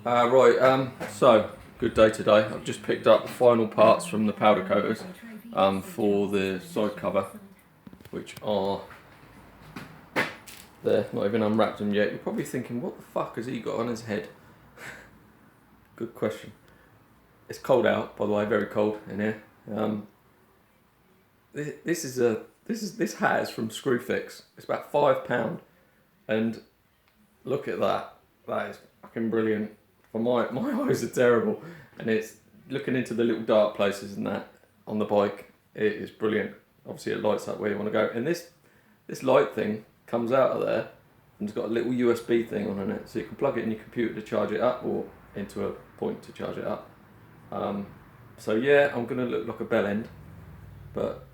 So good day today. I've just picked up the final parts from the powder coaters for the side cover, which are there. Not even unwrapped them yet. You're probably thinking, what the fuck has he got on his head? Good question. It's cold out, by the way, very cold in here. This hat is from Screwfix. It's about £5, and look at that. That is fucking brilliant. For my eyes are terrible, and it's looking into the little dark places and that on the bike. It is brilliant. Obviously, it lights up where you want to go, and this light thing comes out of there, and it's got a little USB thing on it, so you can plug it in your computer to charge it up, or into a point to charge it up. So yeah, I'm gonna look like a bell end, but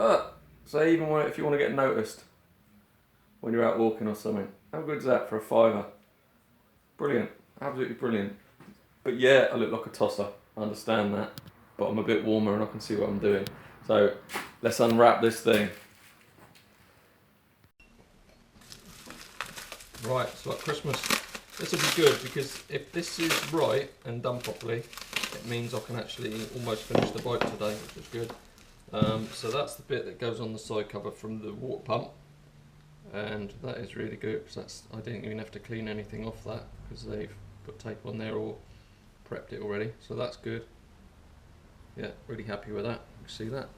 so even if you want to get noticed when you're out walking or something, how good is that for a £5? Brilliant, absolutely brilliant. But yeah, I look like a tosser, I understand that, but I'm a bit warmer and I can see what I'm doing. So let's unwrap this thing. Right, so at Christmas, this will be good, because if this is right and done properly, it means I can actually almost finish the bike today, which is good. So that's the bit that goes on the side cover from the water pump, and that is really good, because I didn't even have to clean anything off that, because they've put tape on there or prepped it already, so that's good. Yeah, really happy with that. You see that?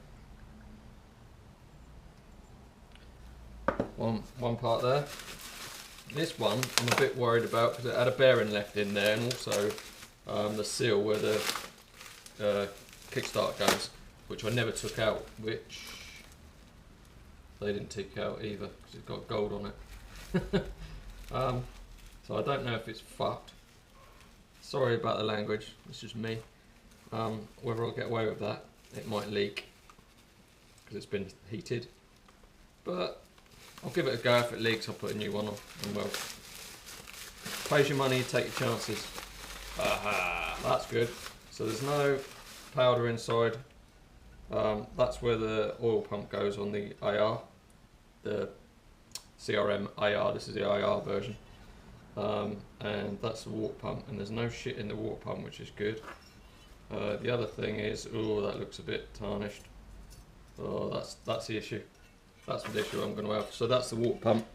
One part there. This one I'm a bit worried about, because it had a bearing left in there, and also the seal where the kickstart goes, which I never took out, which they didn't take out either, because it's got gold on it. So I don't know if it's fucked. Sorry about the language, it's just me. Whether I'll get away with that, it might leak, because it's been heated. But I'll give it a go. If it leaks, I'll put a new one on, and well, pays your money, take your chances. Aha, that's good. So there's no powder inside. That's where the oil pump goes on the IR, the CRM IR. This is the IR version, and that's the water pump. And there's no shit in the water pump, which is good. The other thing is, oh, that looks a bit tarnished. Oh, that's the issue. That's the issue I'm going to have. So that's the water pump,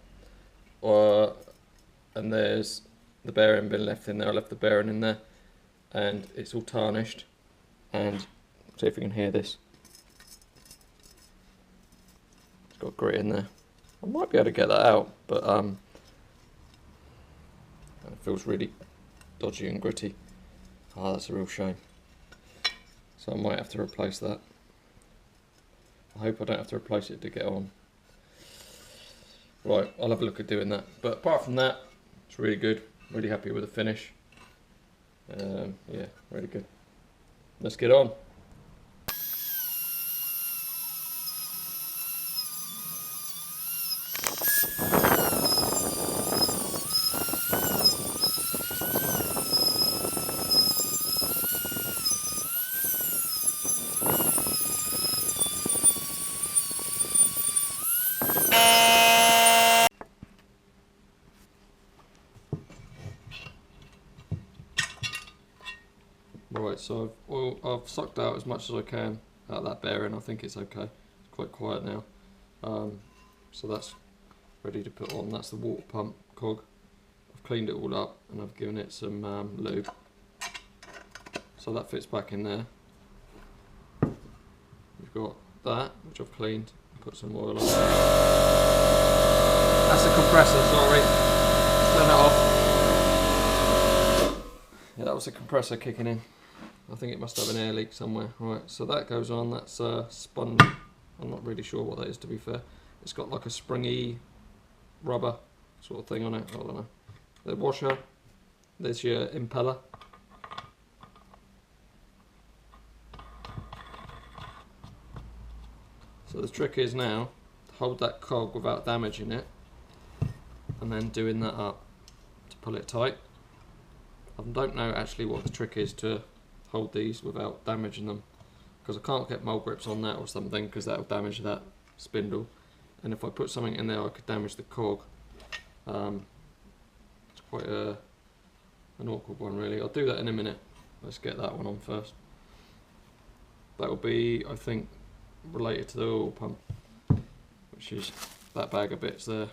and there's the bearing bin left in there. I left the bearing in there, and it's all tarnished. And see if you can hear this. It's got grit in there. I might be able to get that out, but it feels really dodgy and gritty. Oh, that's a real shame. So I might have to replace that. I hope I don't have to replace it to get on. Right, I'll have a look at doing that. But apart from that, it's really good. Really happy with the finish. Yeah, really good. Let's get on. Right, so I've sucked out as much as I can out of that bearing. I think it's okay. It's quite quiet now. So that's ready to put on. That's the water pump cog. I've cleaned it all up and I've given it some lube. So that fits back in there. We've got that, which I've cleaned, put some oil on. That's the compressor, sorry. Turn that off. Yeah, that was the compressor kicking in. I think it must have an air leak somewhere. Right, so that goes on. That's spun. I'm not really sure what that is, to be fair. It's got like a springy rubber sort of thing on it. I don't know. The washer. There's your impeller. So the trick is now to hold that cog without damaging it, and then doing that up to pull it tight. I don't know actually what the trick is to hold these without damaging them, because I can't get mole grips on that or something, because that will damage that spindle, and if I put something in there I could damage the cog. It's quite a an awkward one really. I'll do that in a minute. Let's get that one on first. That will be, I think, related to the oil pump, which is that bag of bits there.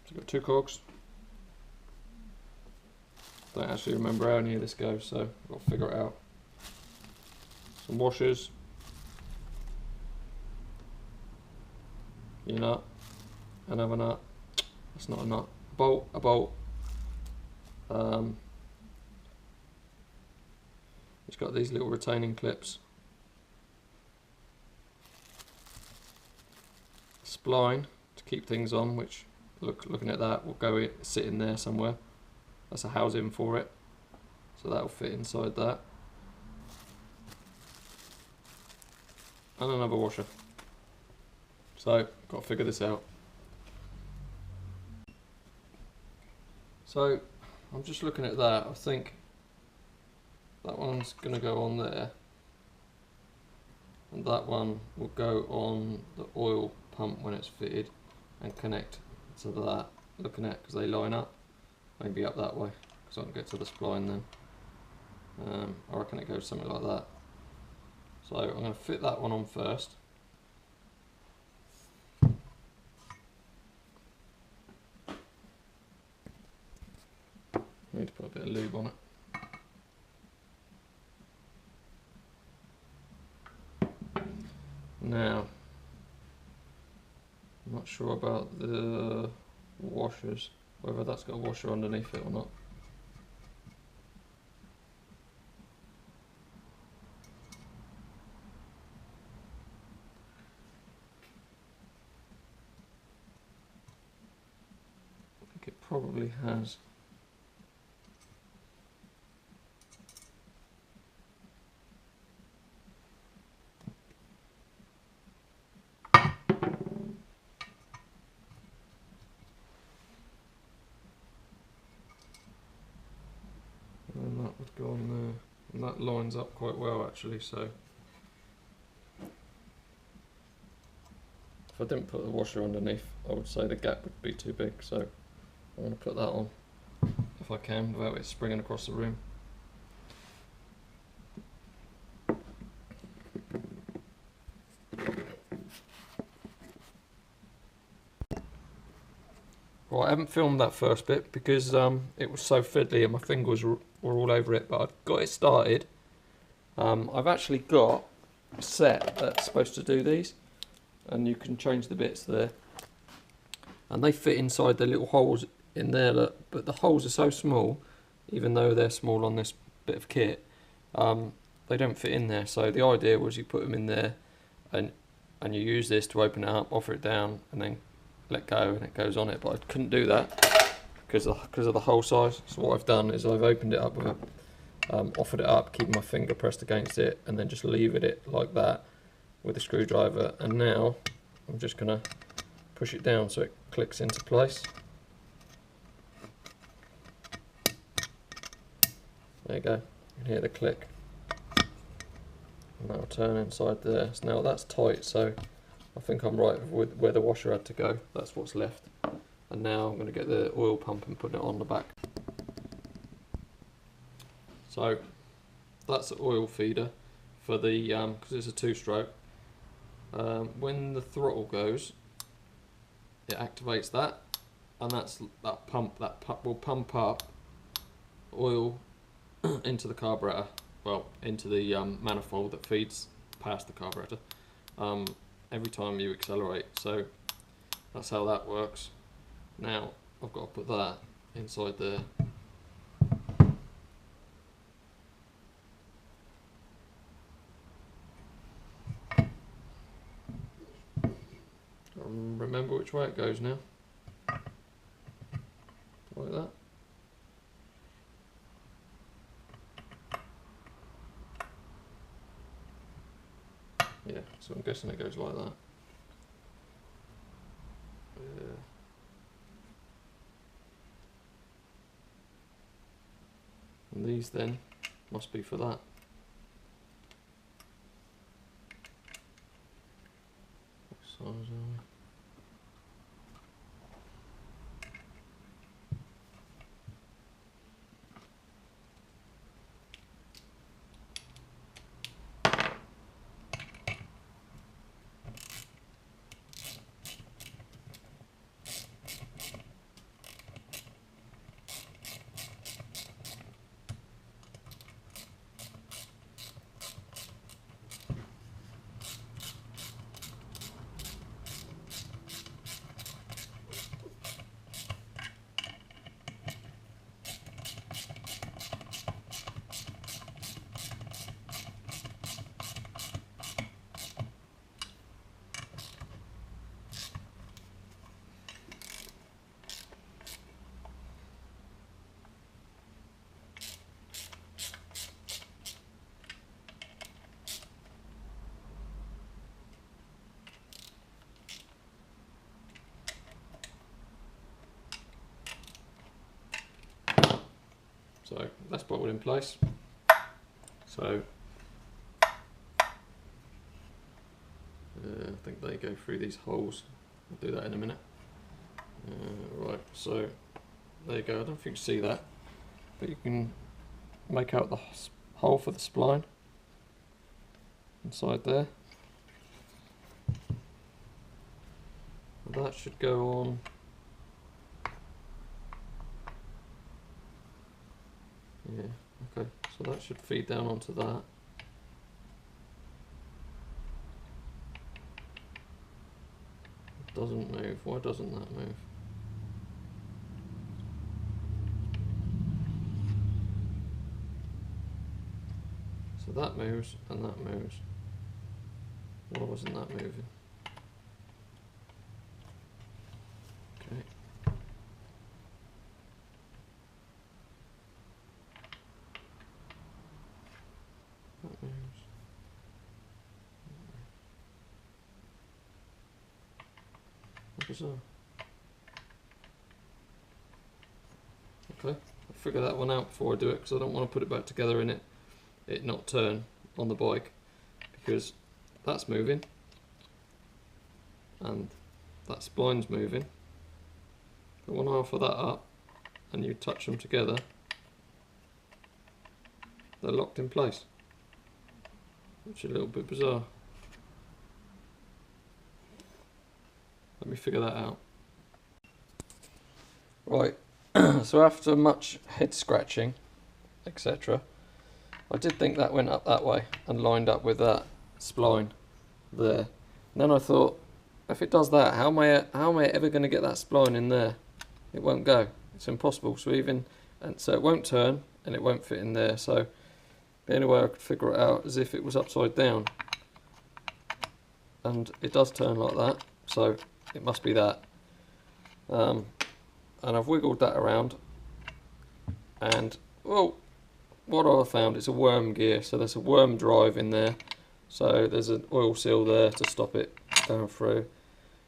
So I've got 2 cogs. Don't actually remember how any of this goes, so I've got to figure it out. Some washers, your nut, another nut, that's not a nut, a bolt, it's got these little retaining clips, spline to keep things on, which looking at that will go sit in there somewhere. That's a housing for it, so that will fit inside that. And another washer. So, got to figure this out. So, I'm just looking at that. I think that one's going to go on there, and that one will go on the oil pump when it's fitted and connect to that. Looking at, because they line up. Maybe up that way, because I can get to the spline then. I reckon it goes something like that. So I'm going to fit that one on first. Need to put a bit of lube on it. Now, I'm not sure about the washers, whether that's got a washer underneath it or not. I think it probably has. And that would go on there, and that lines up quite well actually, so if I didn't put the washer underneath I would say the gap would be too big, so I'm going to put that on if I can without it springing across the room. Well, I haven't filmed that first bit because it was so fiddly and my fingers were all over it, but I've got it started. I've actually got a set that's supposed to do these, and you can change the bits there. And they fit inside the little holes in there, look, but the holes are so small, even though they're small on this bit of kit, they don't fit in there. So the idea was you put them in there and you use this to open it up, offer it down, and then let go and it goes on it, but I couldn't do that because of the hole size. So what I've done is I've opened it up with offered it up, keeping my finger pressed against it, and then just leaving it like that with a screwdriver. And now I'm just going to push it down so it clicks into place. There you go, you can hear the click, and that'll turn inside there. So now that's tight, so I think I'm right with where the washer had to go. That's what's left. And now I'm going to get the oil pump and put it on the back. So that's the oil feeder for the, because it's a 2-stroke. When the throttle goes, it activates that, and that pump will pump up oil into the carburetor, well, into the manifold that feeds past the carburetor. Every time you accelerate, so that's how that works. Now I've got to put that inside there. Remember which way it goes now. Like that. Yeah, it's So I'm guessing it goes like that. Yeah. And these then must be for that. What size are we? So that's bolted in place. So I think they go through these holes. I'll do that in a minute. Right, so there you go. I don't know if you can see that, but you can make out the hole for the spline inside there. And that should go on. Yeah, okay, so that should feed down onto that. It doesn't move. Why doesn't that move? So that moves and that moves. Why wasn't that moving? Okay. That moves. What was that? Okay, I'll figure that one out before I do it, because I don't want to put it back together and it not turn on the bike, because that's moving and that spline's moving. But when I offer that up and you touch them together, they're locked in place, which is a little bit bizarre. Let me figure that out. Right, so after much head scratching, etc., I did think that went up that way and lined up with that spline there. And then I thought, if it does that, how am I ever going to get that spline in there? It won't go. It's impossible. So so it won't turn and it won't fit in there. So the only way I could figure it out is if it was upside down. And it does turn like that, so it must be that. And I've wiggled that around, and well, what I found is a worm gear. So there's a worm drive in there. So there's an oil seal there to stop it going through.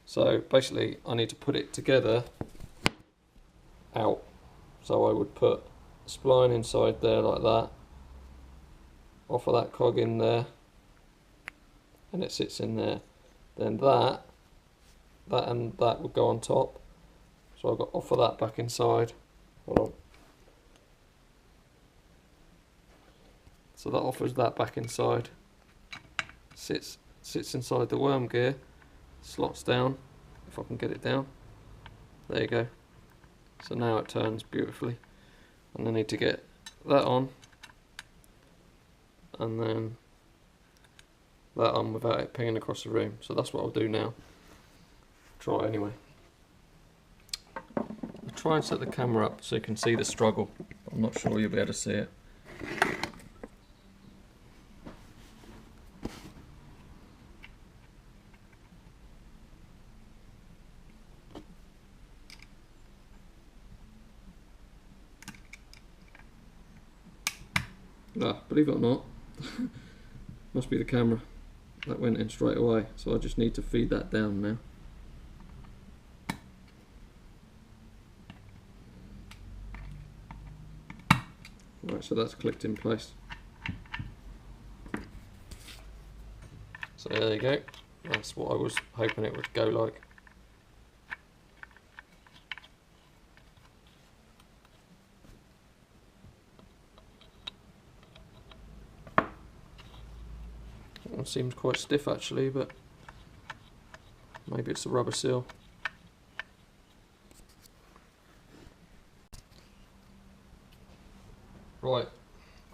So basically I need to put it together out. So I would put a spline inside there like that, offer that cog in there, and it sits in there. Then that and that would go on top. So I've got to offer that back inside. Hold on. So that offers that back inside. Sits inside the worm gear, slots down, if I can get it down. There you go. So now it turns beautifully. And I need to get that on, and then that on without it pinging across the room. So that's what I'll do now. Try anyway. I'll try and set the camera up so you can see the struggle. I'm not sure you'll be able to see it. Ah, believe it or not, must be the camera. that went in straight away, so I just need to feed that down now. Right, so that's clicked in place. So there you go, that's what I was hoping it would go like. It seems quite stiff actually, but maybe it's the rubber seal. Right,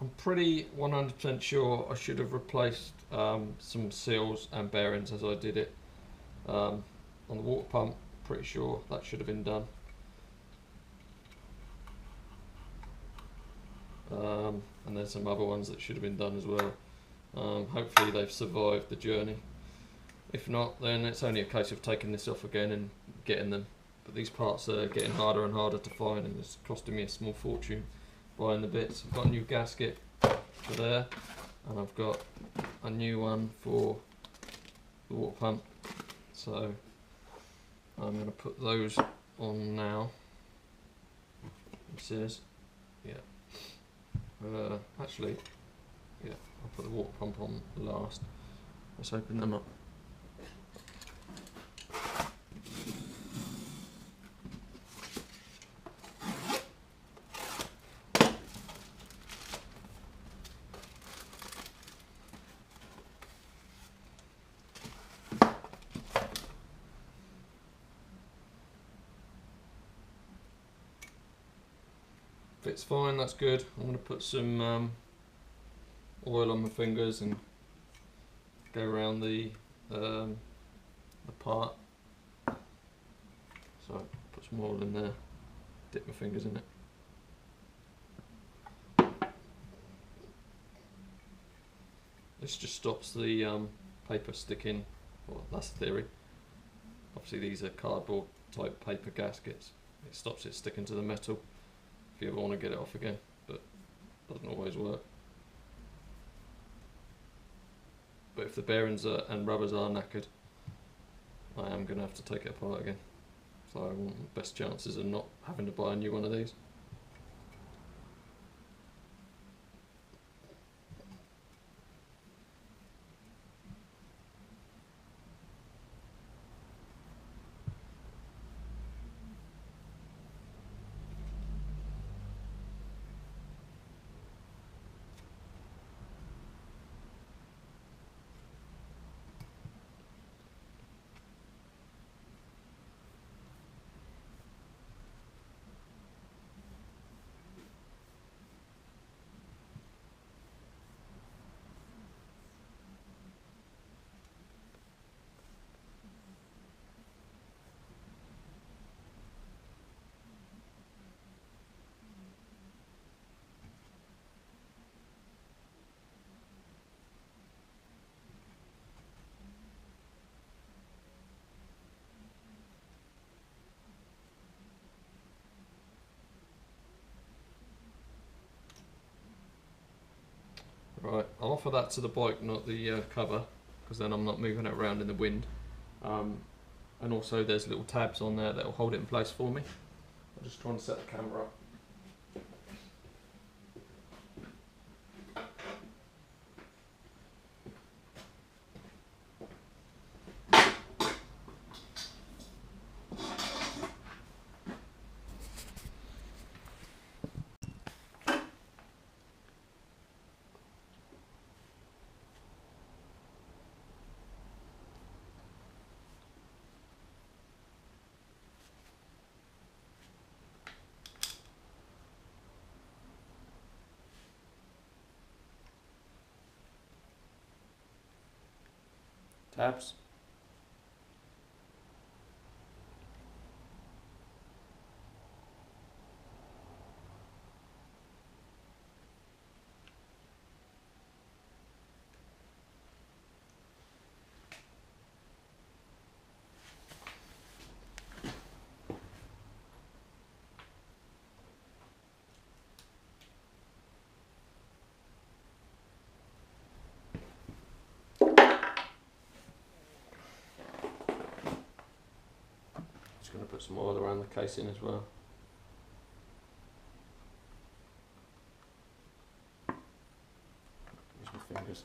I'm pretty 100% sure I should have replaced some seals and bearings as I did it. On the water pump, pretty sure that should have been done. And there's some other ones that should have been done as well. Hopefully they've survived the journey. If not, then it's only a case of taking this off again and getting them. But these parts are getting harder and harder to find, and it's costing me a small fortune buying the bits. I've got a new gasket for there, and I've got a new one for the water pump. So I'm going to put those on now. It says, yeah. Actually, yeah, I'll put the water pump on last. Let's open them up. Fits fine, that's good. I'm going to put some oil on my fingers and go around the part. So put some oil in there, dip my fingers in it. This just stops the paper sticking. Well, that's the theory. Obviously these are cardboard type paper gaskets. It stops it sticking to the metal if you ever want to get it off again, but doesn't always work. But if the bearings and rubbers are knackered, I am going to have to take it apart again. So I want the best chances of not having to buy a new one of these. Right, I'll offer that to the bike, not the cover, because then I'm not moving it around in the wind. And also there's little tabs on there that will hold it in place for me. I'm just trying to set the camera up. Tabs. just going to put some oil around the casing as well. Use my fingers.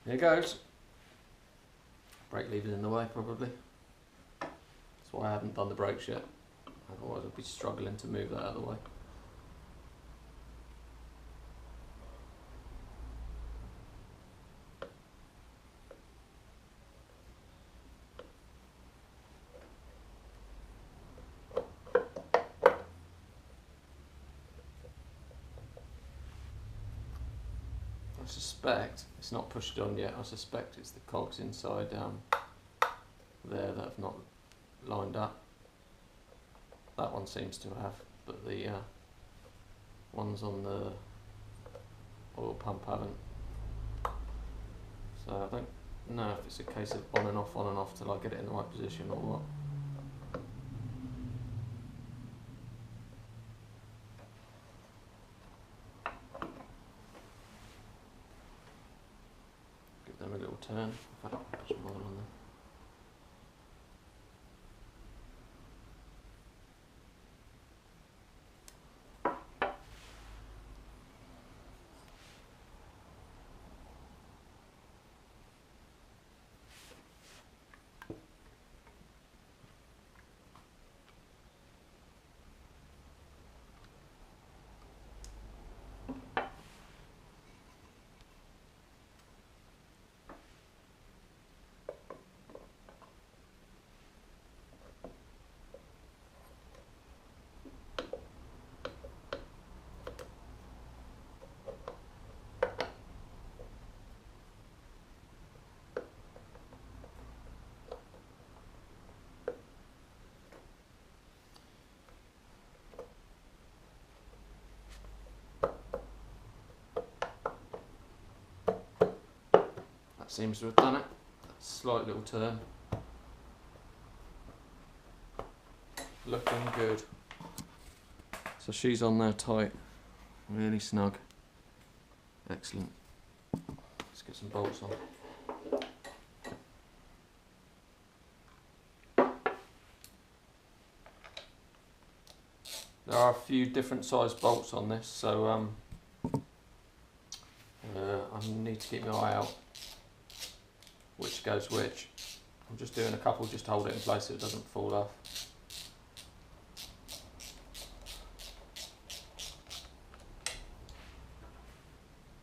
Here goes. Brake lever's in the way probably. That's why I haven't done the brakes yet. Otherwise I'd be struggling to move that out of the way. I suspect it's not pushed on yet. I suspect it's the cogs inside there that have not lined up. That one seems to have, but the ones on the oil pump haven't. So I don't know if it's a case of on and off till I get it in the right position or what. Give them a little turn. In fact, put some oil on there. Seems to have done it. Slight little turn. Looking good. So she's on there tight, really snug. Excellent. Let's get some bolts on. There are a few different size bolts on this, so I need to keep my eye out which goes which. I'm just doing a couple just to hold it in place so it doesn't fall off.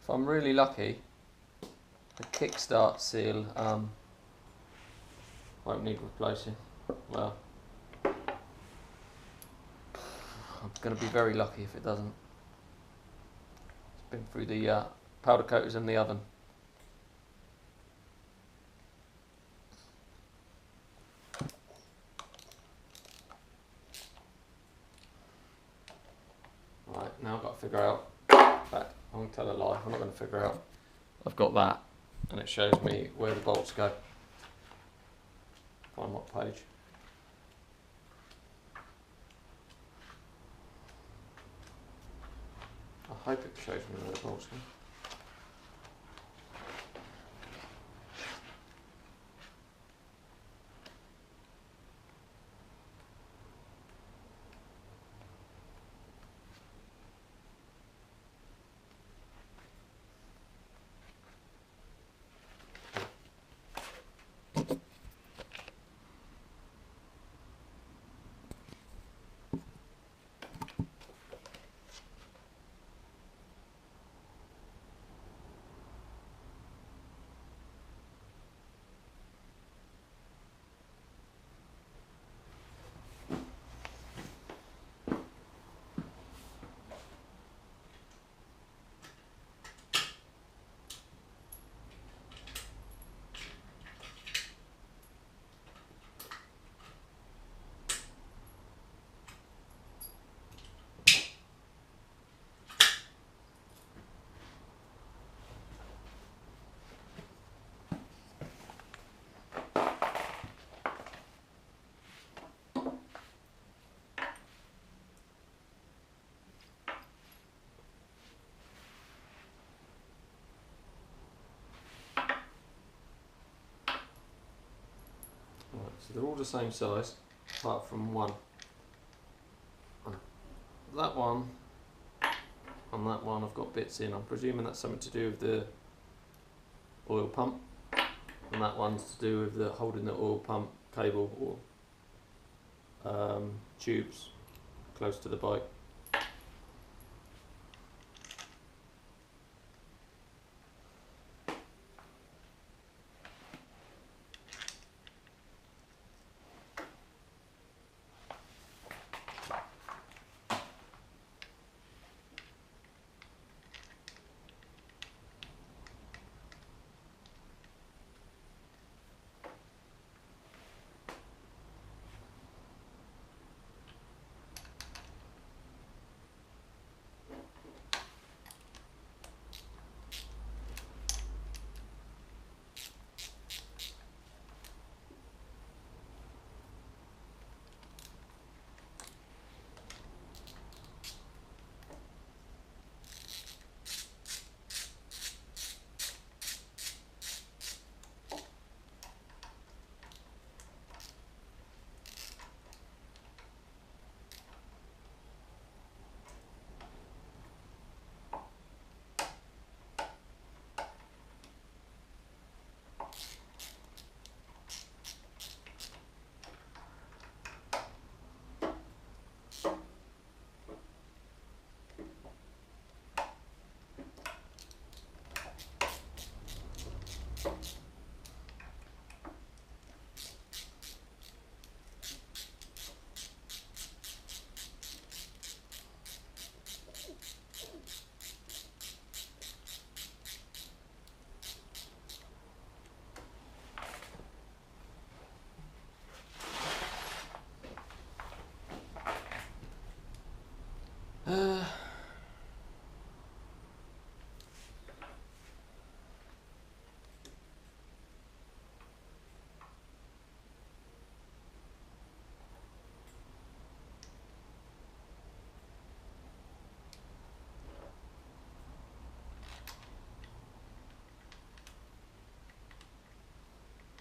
If I'm really lucky, the kickstart seal won't need replacing. Well, I'm going to be very lucky if it doesn't. It's been through the powder coaters in the oven. Right, now I've got to figure out, in fact, I'm going to tell a lie, I'm not going to figure out. I've got that, and it shows me where the bolts go. Find what page. I hope it shows me where the bolts go. So they're all the same size, apart from one. That one and that one I've got bits in. I'm presuming that's something to do with the oil pump, and that one's to do with the holding the oil pump cable or tubes close to the bike.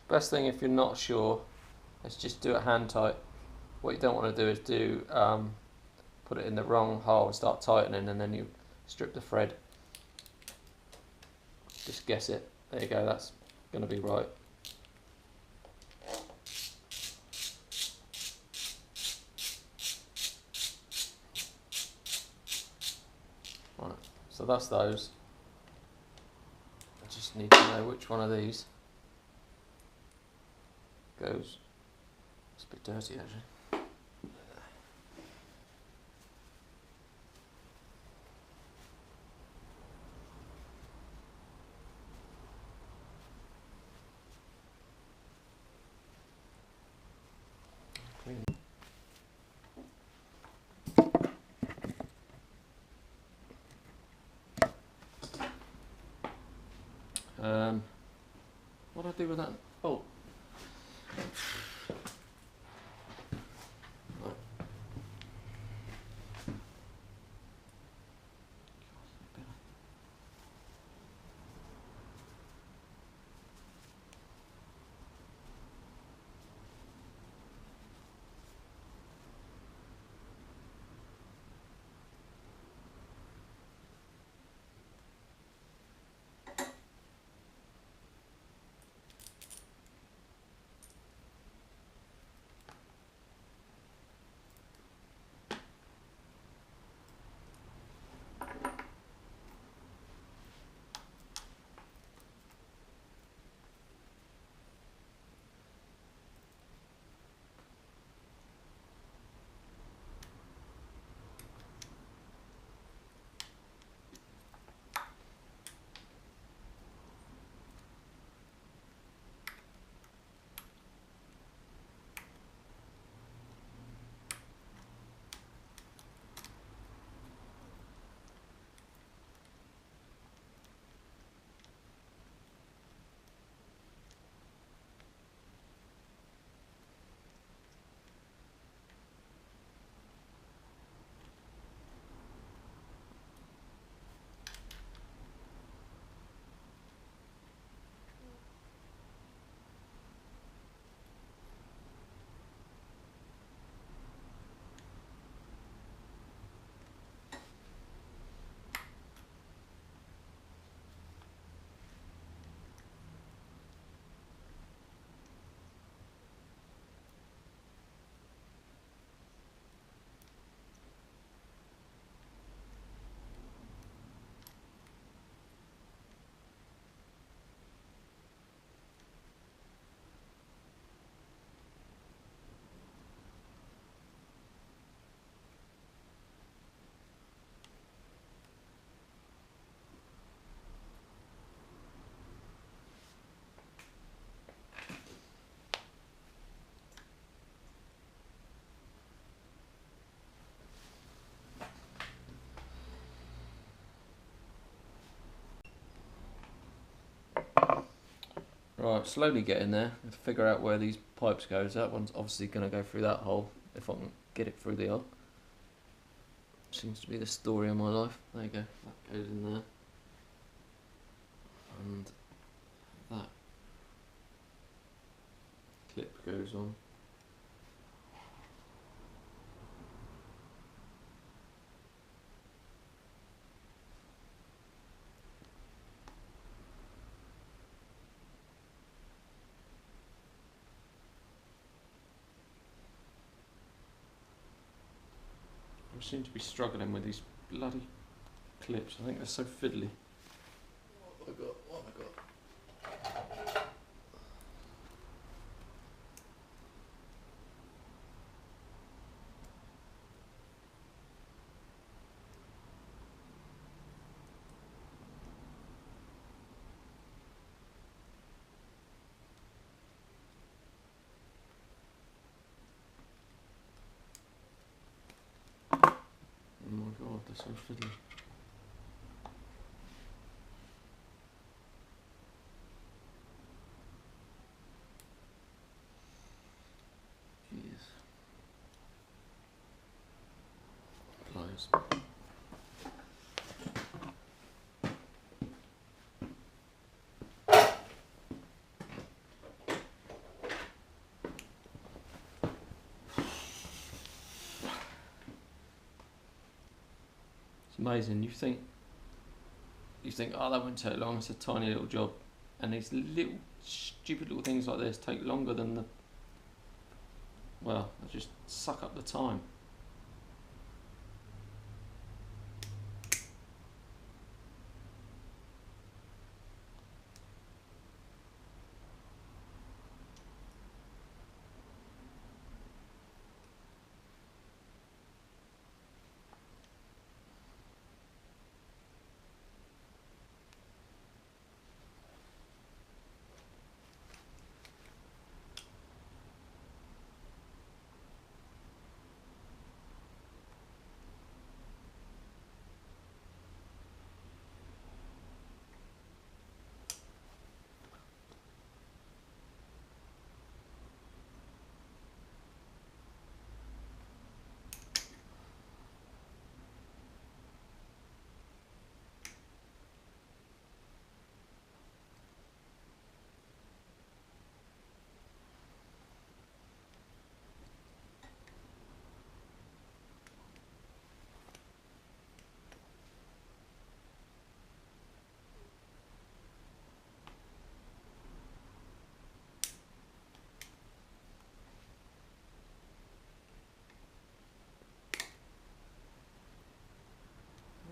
Best thing if you're not sure is just do it hand tight. What you don't want to do is put it in the wrong hole and start tightening, and then you strip the thread. Just guess it. There you go, that's going to be right. Right, so that's those. I just need to know which one of these goes. It's a bit dirty actually. What do I do with that? Oh. Right, slowly getting there. To figure out where these pipes go. That one's obviously going to go through that hole if I can get it through the hole. Seems to be the story of my life. There you go. That goes in there, and that clip goes on. I seem to be struggling with these bloody clips. I think they're so fiddly. What have I got? What have I got? Oh my god, they're so fiddly. Jeez. Pliers. It's amazing. You think, oh, that won't take long. It's a tiny little job, and these little stupid little things like this take longer than the. Well, they just suck up the time.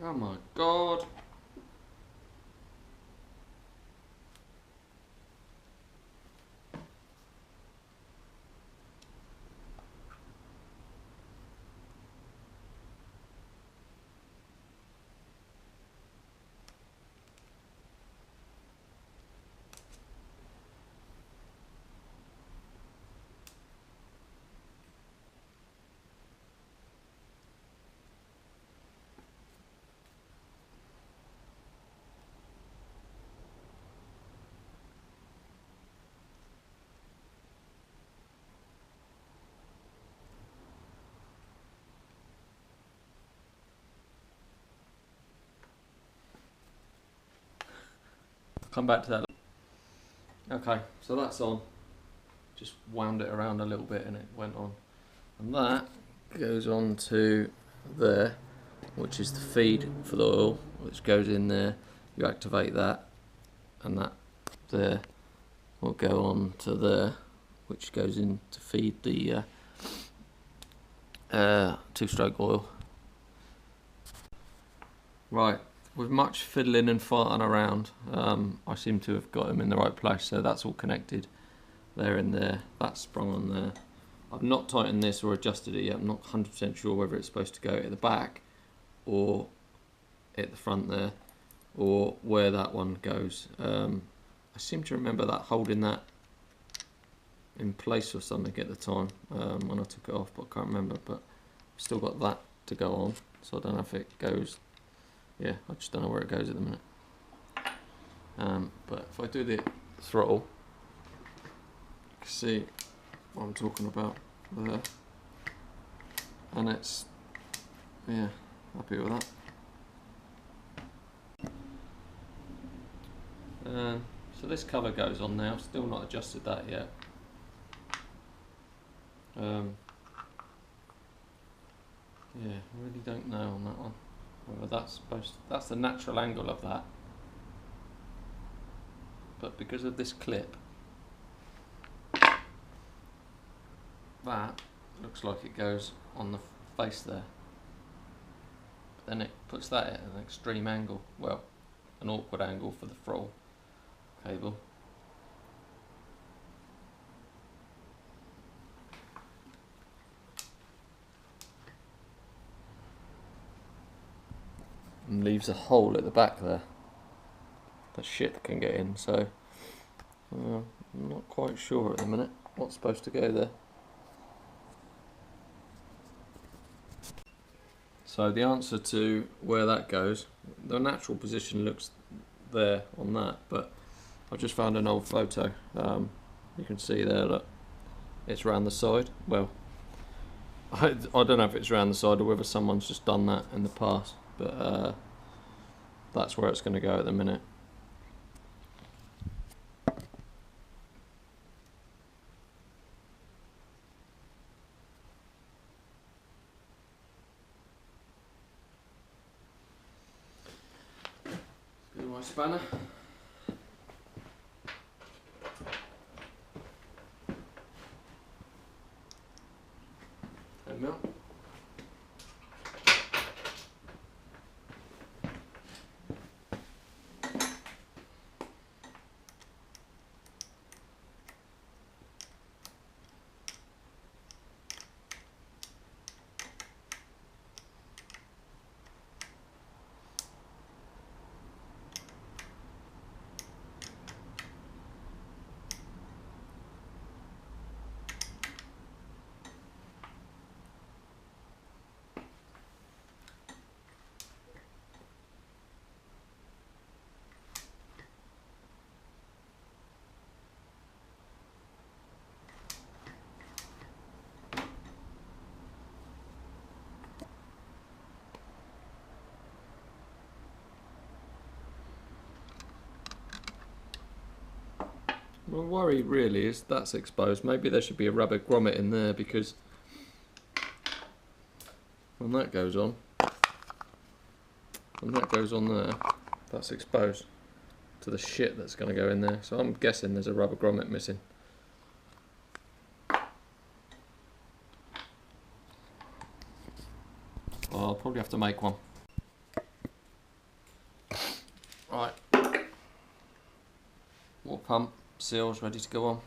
Oh my god. Come back to that. Okay, so that's on. Just wound it around a little bit and it went on. And that goes on to there, which is the feed for the oil, which goes in there. You activate that, and that there will go on to there, which goes in to feed the two-stroke oil. Right. With much fiddling and farting around, I seem to have got them in the right place, so that's all connected there and there. That's sprung on there. I've not tightened this or adjusted it yet. I'm not 100% sure whether it's supposed to go at the back or at the front there, or where that one goes. I seem to remember that holding that in place or something at the time when I took it off, but I can't remember. But I've still got that to go on, so I don't know if it goes. Yeah, I just don't know where it goes at the minute. But if I do the throttle, can see what I'm talking about there, and it's, yeah, happy with that. So this cover goes on now, still not adjusted that yet. Yeah, I really don't know on that one whether that's the natural angle of that, but because of this clip, that looks like it goes on the face there, but then it puts that at an extreme angle, well, an awkward angle for the throttle cable. And leaves a hole at the back there that shit can get in, so I'm not quite sure at the minute what's supposed to go there. So the answer to where that goes, the natural position looks there on that, but I've just found an old photo. You can see there, look, it's round the side. Well, I don't know if it's round the side or whether someone's just done that in the past, but that's where it's going to go at the minute. Here's my spanner. 10 mil. My worry really is that's exposed. Maybe there should be a rubber grommet in there, because when that goes on, there, that's exposed to the shit that's going to go in there. So I'm guessing there's a rubber grommet missing. Well, I'll probably have to make one. Right, water pump seals ready to go on.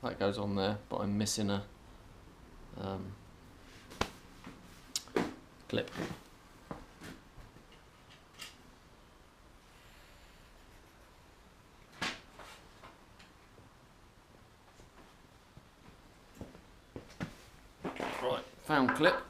That goes on there, but I'm missing a clip. found clip.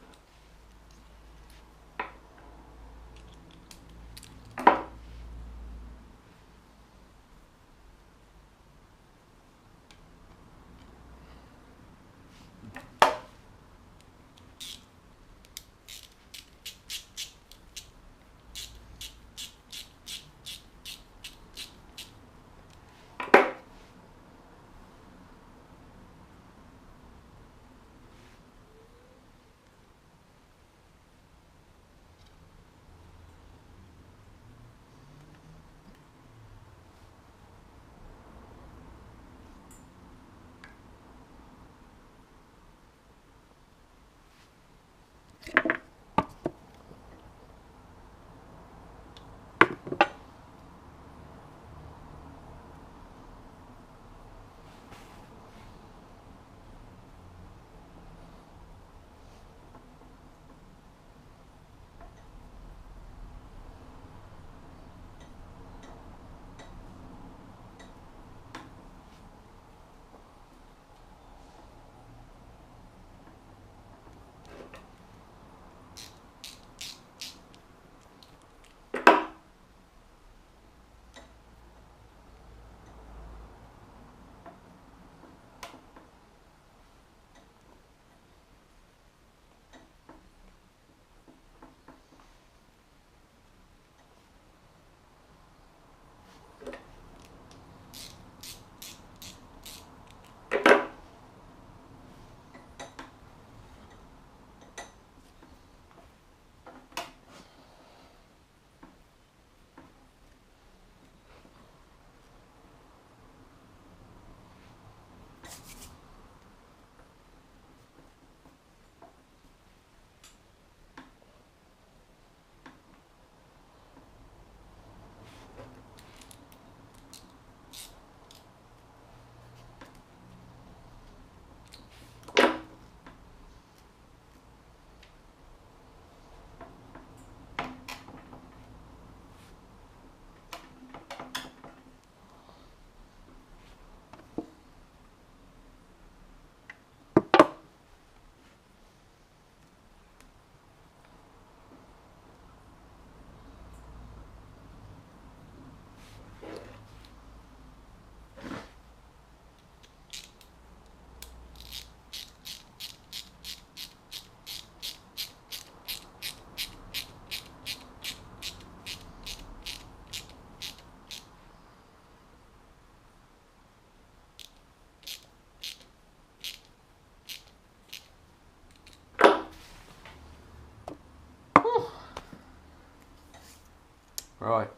Right.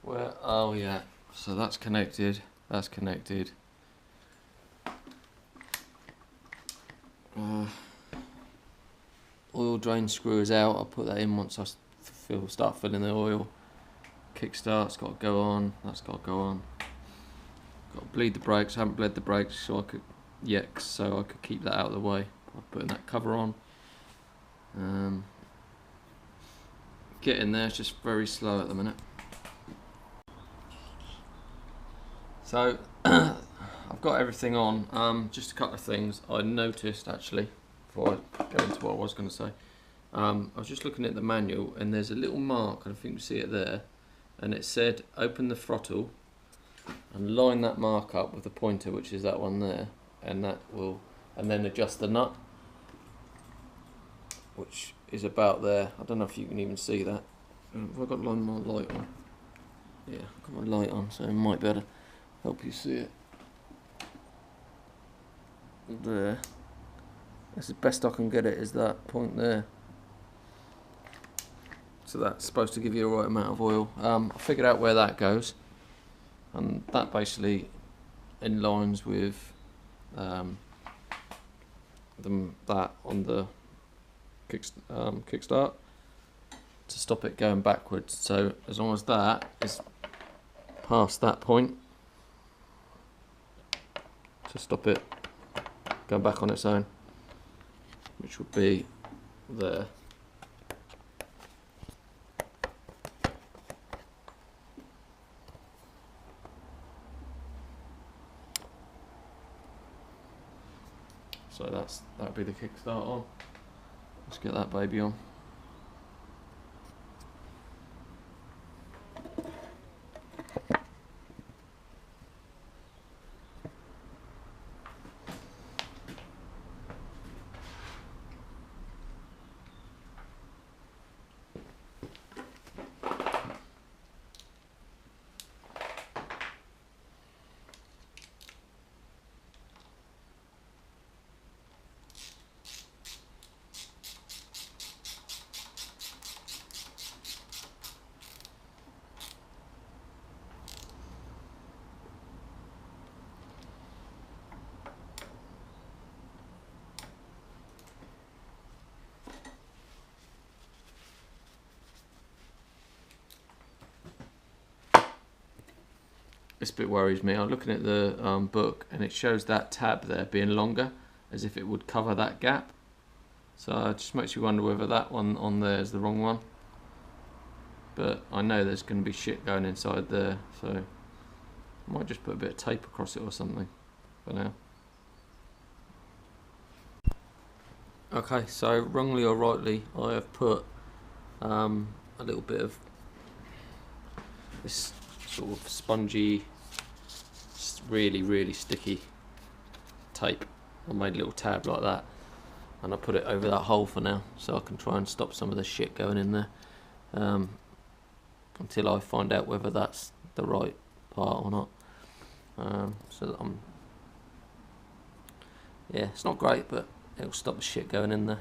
Where are we at? So that's connected. That's connected. Oil drain screw is out. I'll put that in once I start filling the oil. Kickstart's got to go on. That's got to go on. Got to bleed the brakes. I haven't bled the brakes so I could keep that out of the way. I'm putting that cover on. Getting there. It's just very slow at the minute. So I've got everything on. Just a couple of things I noticed actually before I go into what I was going to say. I was just looking at the manual and there's a little mark, I think you see it there, and it said open the throttle and line that mark up with the pointer, which is that one there, and then adjust the nut, which is about there. I don't know if you can even see that. Have I got my light on? Yeah, I've got my light on, so it might better help you see it. There. That's the best I can get it, is that point there. So that's supposed to give you the right amount of oil. I figured out where that goes, and that basically aligns with that on the kickstart to stop it going backwards. So as long as that is past that point, to stop it going back on its own, which would be there. So that'll be the kickstart on. Let's get that baby on. This bit worries me. I'm looking at the book and it shows that tab there being longer, as if it would cover that gap. So it just makes you wonder whether that one on there is the wrong one. But I know there's going to be shit going inside there, so I might just put a bit of tape across it or something for now. Okay, so wrongly or rightly, I have put a little bit of this sort of spongy, really sticky tape. I made a little tab like that, and I put it over that hole for now, so I can try and stop some of the shit going in there until I find out whether that's the right part or not. So that yeah, it's not great, but it'll stop the shit going in there.